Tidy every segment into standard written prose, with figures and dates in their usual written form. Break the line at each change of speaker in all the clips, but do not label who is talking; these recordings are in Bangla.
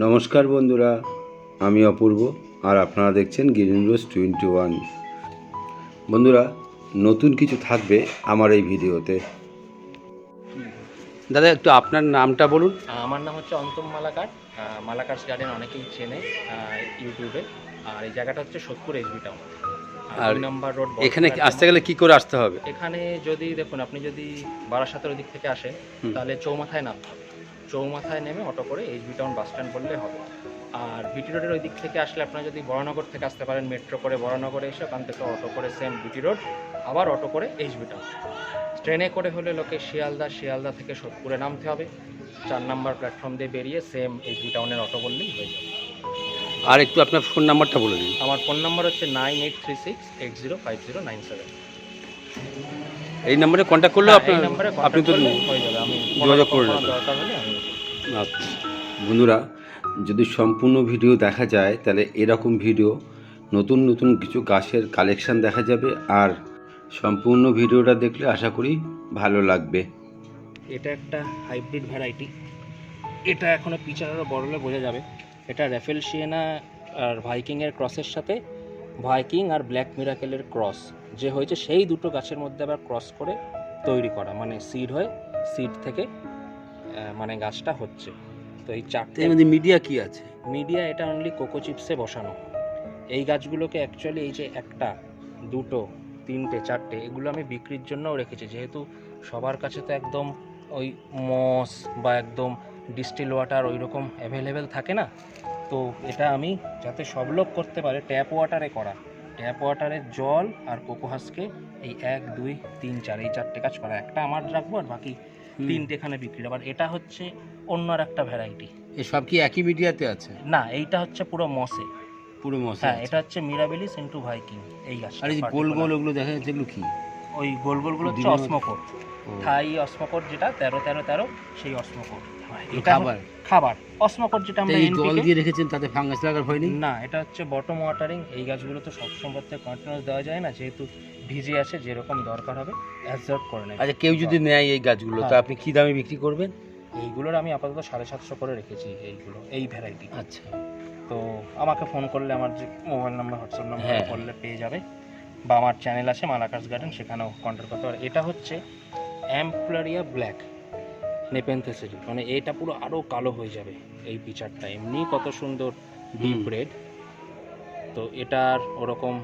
নমস্কার বন্ধুরা, আমি অপূর্ব আর আপনারা দেখছেন গ্রিন রোজ 21। বন্ধুরা, নতুন কিছু থাকবে আমার এই ভিডিওতে। দাদা, একটু আপনার নামটা বলুন।
আমার নাম হচ্ছে অন্তম মালাকার। মালাকার্স গার্ডেন অনেকেই চেনে ইউটিউবে। আর এই জায়গাটা হচ্ছে সোদপুর এসবি টাউন,
আর
2 নম্বর রোড।
এখানে আসতে গেলে কি করে আসতে হবে?
এখানে যদি দেখুন, আপনি যদি বারাসাতের ওদিক থেকে আসেন তাহলে চৌমাথায় নামতে হবে। চৌমাথায় নেমে অটো করে এসবি টাউন বাস স্ট্যান্ড বললে হবে। আর বিটি রোডের ওই দিক থেকে আসলে আপনারা যদি বরানগর থেকে আসতে পারেন, মেট্রো করে বরানগরে এসে ওখান থেকে অটো করে সেম বিটি রোড, আবার অটো করে এসবি টাউন। ট্রেনে করে হলে লোকে শিয়ালদা থেকে সোদপুরে নামতে হবে। 4 নম্বর প্ল্যাটফর্ম দিয়ে বেরিয়ে সেম এসবি টাউনের অটো বললেই হয়ে যাবে।
আর একটু আপনার ফোন নাম্বারটা বলে দিন।
আমার ফোন নাম্বার হচ্ছে 9836805097।
এই নাম্বারে কন্ট্যাক্ট করলে
এই নাম্বারে
আপনি তো
হয়ে যাবে। আমি
যোগাযোগ করে নেবেন।
দরকার হলে আমি।
আচ্ছা বন্ধুরা, যদি সম্পূর্ণ ভিডিও দেখা যায় তাহলে এরকম ভিডিও নতুন নতুন কিছু গাছের কালেকশান দেখা যাবে। আর সম্পূর্ণ ভিডিওটা দেখলে আশা করি ভালো লাগবে।
এটা একটা হাইব্রিড ভ্যারাইটি। এটা এখনো পিচার আরও বড় হলে বোঝা যাবে। এটা র্যাফেল সিয়েনা আর ভাইকিংয়ের ক্রসের সাথে ভাইকিং আর ব্ল্যাক মিরাকেলের ক্রস যে হয়েছে, সেই দুটো গাছের মধ্যে আবার ক্রস করে তৈরি করা, মানে সিড হয়ে সিড থেকে মানে গাছটা হচ্ছে। তো এই চারটে
মিডিয়া কি আছে?
মিডিয়া এটা অনলি কোকো চিপসে বসানো। এই গাছগুলোকে অ্যাকচুয়ালি এই যে 1টা 2টো 3টে 4টে এগুলো আমি বিক্রির জন্যও রেখেছি, যেহেতু সবার কাছে তো একদম ওই মস বা একদম ডিস্টিল ওয়াটার ওই রকম অ্যাভেলেবেল থাকে না। তো এটা আমি যাতে সব লোক করতে পারে, ট্যাপ ওয়াটারে করা। ট্যাপ ওয়াটারের জল আর কোকোহাসকে এই 1 2 3 4 এই 4টে কাজ করা। একটা আমার রাখবো আর বাকি 3টে এখানে বিক্রি। আবার এটা হচ্ছে অন্য আর একটা ভ্যারাইটি।
এসব কি একই মিডিয়াতে আছে?
না, এইটা হচ্ছে পুরো মসে।
পুরো মশা?
হ্যাঁ, এটা হচ্ছে মিরাবেলিস ইন্টু ভাইকিং এই গাছ।
আর এই যে গোল গোল ওগুলো দেখা যাচ্ছে, এগুলো কি?
ওই গোল গোলগুলো হচ্ছে অসমোকোট। থাই অসমোকোট, যেটা 13 সেই অসমোকোট। এটা খাবার অসমোকোট, যেটা আমরা
জল দিয়ে রেখেছেন, তাতে ফাঙ্গাস লাগার ভয় নেই?
না, এটা হচ্ছে বটম ওয়াটারিং। এই গাছগুলো তো সবসময় কন্টিনিউয়াস দেওয়া যায় না, যেহেতু ভিজে আসে, যেরকম দরকার হবে অ্যাবজর্ব করে নেয়।
আচ্ছা, কেউ যদি নেয় এই গাছগুলো, তো আপনি কি দামে বিক্রি করবেন?
এইগুলোর আমি আপাতত 750 করে রেখেছি এইগুলো, এই ভ্যারাইটি।
আচ্ছা,
তো আমাকে ফোন করলে, আমার যে মোবাইল নাম্বার হোয়াটসঅ্যাপ নাম্বার করলে পেয়ে যাবে, বা আমার চ্যানেল আছে মালাকার্স গার্ডেন, সেখানেও কন্ট্যাক্ট করতে পারে। এটা হচ্ছে অ্যাম্পলারিয়া ব্ল্যাক নেপেন্থেসিডি, মানে এটা পুরো আরও কালো হয়ে যাবে এই পিচারটা। এমনি কত সুন্দর ডিপ রেড। তো এটার ওরকম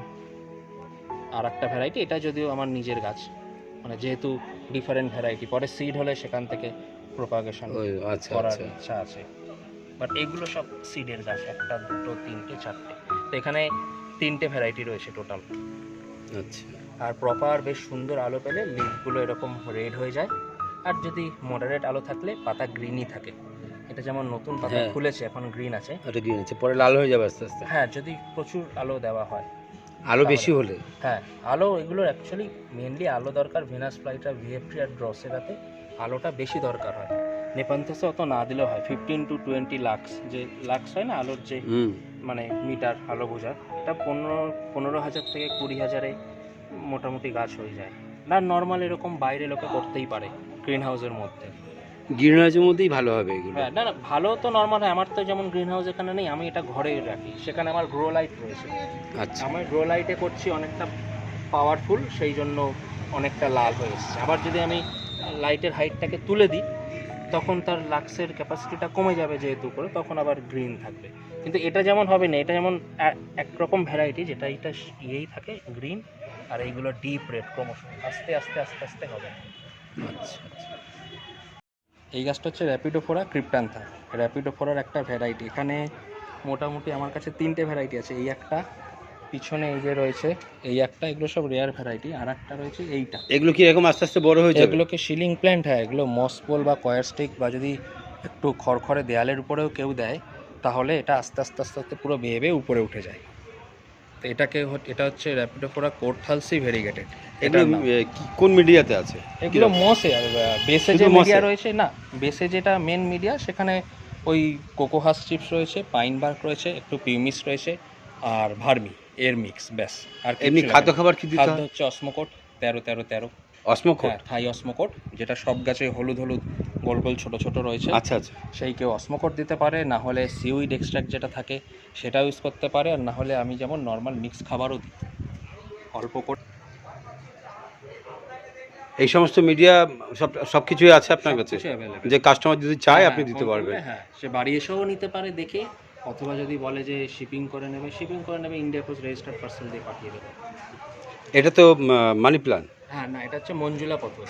আর একটা ভ্যারাইটি, এটা যদিও আমার নিজের গাছ, মানে যেহেতু ডিফারেন্ট ভ্যারাইটি, পরে সিড হলে সেখান থেকে প্রোপাগেশন করার ইচ্ছা আছে। বাট এগুলো সব সিডের গাছ, 1টা 2টো 3টে 4টে। তো এখানে 3টে ভ্যারাইটি রয়েছে টোটাল।
আচ্ছা।
আর প্রপার বেশ সুন্দর আলো পেলে লিফগুলো এরকম রেড হয়ে যায়। আর যদি মডারেট আলো থাকলে পাতা গ্রিনই থাকে। এটা যেমন নতুন পাতা খুলেছে, এখন গ্রিন আছে,
এটা গ্রিন আছে, পরে লাল হয়ে যাবে আস্তে আস্তে।
হ্যাঁ, যদি প্রচুর আলো দেওয়া হয়,
আলো বেশি হলে।
হ্যাঁ, আলো এগুলোর অ্যাকচুয়ালি মেনলি আলো দরকার। ভেনাস ফ্লাইটা, ভিএফটি আর ড্রসেরাতে আলোটা বেশি দরকার হয়। নেপান্থেসে অত না দিলেও হয়। 15 to 20 লাক্স, যে লাক্স হয় না আলোর, যে মানে মিটার আলো বোঝার, এটা 15,000 থেকে 20,000-এ মোটামুটি গাছ হয়ে যায়। না, নর্মাল এরকম বাইরে লোকে করতেই পারে গ্রিন হাউসের মধ্যে।
গ্রিন হাউসের মধ্যেই ভালো হবে এগুলো?
হ্যাঁ, না ভালো তো নর্মাল হয়। আমার তো যেমন গ্রিন হাউস এখানে নেই, আমি এটা ঘরে রাখি, সেখানে আমার গ্রো লাইট রয়েছে।
আচ্ছা,
আমি গ্রো লাইটে করছি, অনেকটা পাওয়ারফুল, সেই জন্য অনেকটা লাল হয়ে এসছে। আবার যদি আমি লাইটের হাইটটাকে তুলে দিই, তখন তার লাক্সের ক্যাপাসিটিটা কমে যাবে যেহেতু করে, তখন আবার গ্রিন থাকবে। কিন্তু এটা যেমন হবে না, এটা যেমন একরকম ভ্যারাইটি, যেটা এটা ইয়েই থাকে গ্রিন, আর এইগুলো ডিপ রেড, ক্রমশ আস্তে আস্তে আস্তে আস্তে হবে।
আচ্ছা।
এই গাছটা হচ্ছে র্যাপিডোফোরা ক্রিপ্টান্থা। র্যাপিডোফোরার একটা ভ্যারাইটি। এখানে মোটামুটি আমার কাছে 3টে ভ্যারাইটি আছে। এই একটা, পিছনে এই যে রয়েছে এই একটা, এগুলো সব রেয়ার ভ্যারাইটি। আর একটা রয়েছে এইটা।
এগুলো কি এরকম আস্তে আস্তে বড় হয়ে যাবে?
এগুলোকে শিলিং প্ল্যান্ট, হয় এগুলো মসপোল বা কয়ার স্টিক, বা যদি একটু খড়খড়ে দেয়ালের উপরেও কেউ দেয়, তাহলে এটা আস্তে আস্তে আস্তে আস্তে পুরো বেয়ে বেয়ে উপরে উঠে যায়। তো এটা হচ্ছে র্যাপিডোফোরা কোর্থালসি ভেরিগেটেড।
এগুলো কোন মিডিয়াতে আছে?
এগুলো মসে, আর বেসে যে মিডিয়া রয়েছে, না বেসে যেটা মেন মিডিয়া, সেখানে ওই কোকোহাস চিপস রয়েছে, পাইন বার্ক রয়েছে, একটু পিউমিস রয়েছে, আর ভার্মি এর মিক্স, ব্যাস। আর
এমনি খাদ্য খাবার কি দিতে হয়?
খাদ্য হচ্ছে অসমোকোট 13-13-13,
অসমোকোট।
হ্যাঁ, থাই অসমোকোট, যেটা সব গাছে হলুদ হলুদ গোল গোল ছোট ছোট রয়েছে।
আচ্ছা আচ্ছা।
সেই কেউ অসমোকোট দিতে পারে, না হলে সিউইড এক্সট্রাক্ট যেটা থাকে সেটাও ইউজ করতে পারে, আর না হলে আমি যেমন নর্মাল মিক্স খাবারও দিই অল্প করে।
এই সমস্ত মিডিয়া সব কিছুই আছে আপনার কাছে,
সবকিছু available।
যে কাস্টমার যদি চায়
হ্যাঁ,
আপনি দিতে
ফোন
পারবেন।
করলে, হ্যাঁ, সে বাড়ি এসেও নিতে পারে দেখে, অথবা যদি বলে যে শিপিং করে নেবে, ইন্ডিয়া পোস্ট রেজিস্টার্ড পার্সেল দিয়ে পাঠিয়ে দেবে।
এটা তো মানি প্ল্যান্ট।
হ্যাঁ, না, এটা হচ্ছে মঞ্জুলা পথস।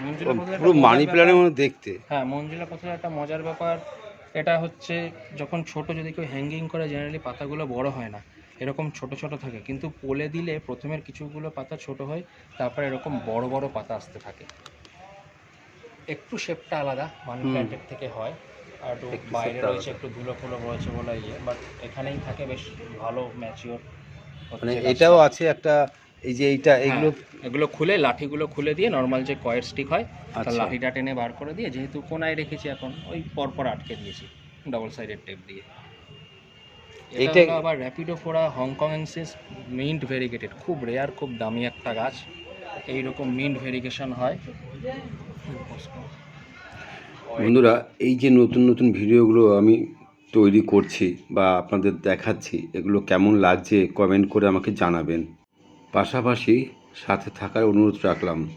মঞ্জুলা পথস
পুরো মানি প্ল্যান্টের মতো দেখতে।
হ্যাঁ, মঞ্জুলা পথসের একটা মজার ব্যাপার, এটা হচ্ছে যখন ছোট যদি কেউ হ্যাঙ্গিং করে জেনারেলি পাতাগুলো বড় হয় না, এরকম ছোট ছোট থাকে, কিন্তু পোলে দিলে প্রথমের কিছুগুলো পাতা ছোট হয়, তারপরে এরকম বড় বড় পাতা আসতে থাকে। একটু শেপটা আলাদা মানি প্ল্যান্টের থেকে হয়, আর একটু
একটু
বাইরে
shape টা
রয়েছে,
আলাদা।
একটু ধুলো ফুলো রয়েছে বলে বাট এখানেই থাকে, বেশ ভালো ম্যাচিওর।
মানে এটাও আছে একটা, এই যে এইটা এগুলো।
এগুলো খুলে, লাঠিগুলো খুলে দিয়ে নর্মাল যে কয়ের স্টিক হয় তার
আচ্ছা।
লাঠিটা টেনে বার করে দিয়ে, যেহেতু কোনায় রেখেছি এখন ওই পরপর আটকে দিয়েছি ডবল সাইডেড টেপ দিয়ে। এটা
এইটা-
হলো আবার র্যাপিডোফোরা হংকংএনসিস মিন্ট ভেরিগেটেড, খুব রেয়ার, খুব দামি একটা গাছ। এইরকম মিন্ট ভেরিগেশন হয়।
বন্ধুরা, এই যে নতুন নতুন ভিডিওগুলো আমি তৈরি করছি বা আপনাদের দেখাচ্ছি, এগুলো কেমন লাগছে কমেন্ট করে আমাকে জানাবেন। পাশাপাশি সাথে থাকার অনুরোধ রাখলাম।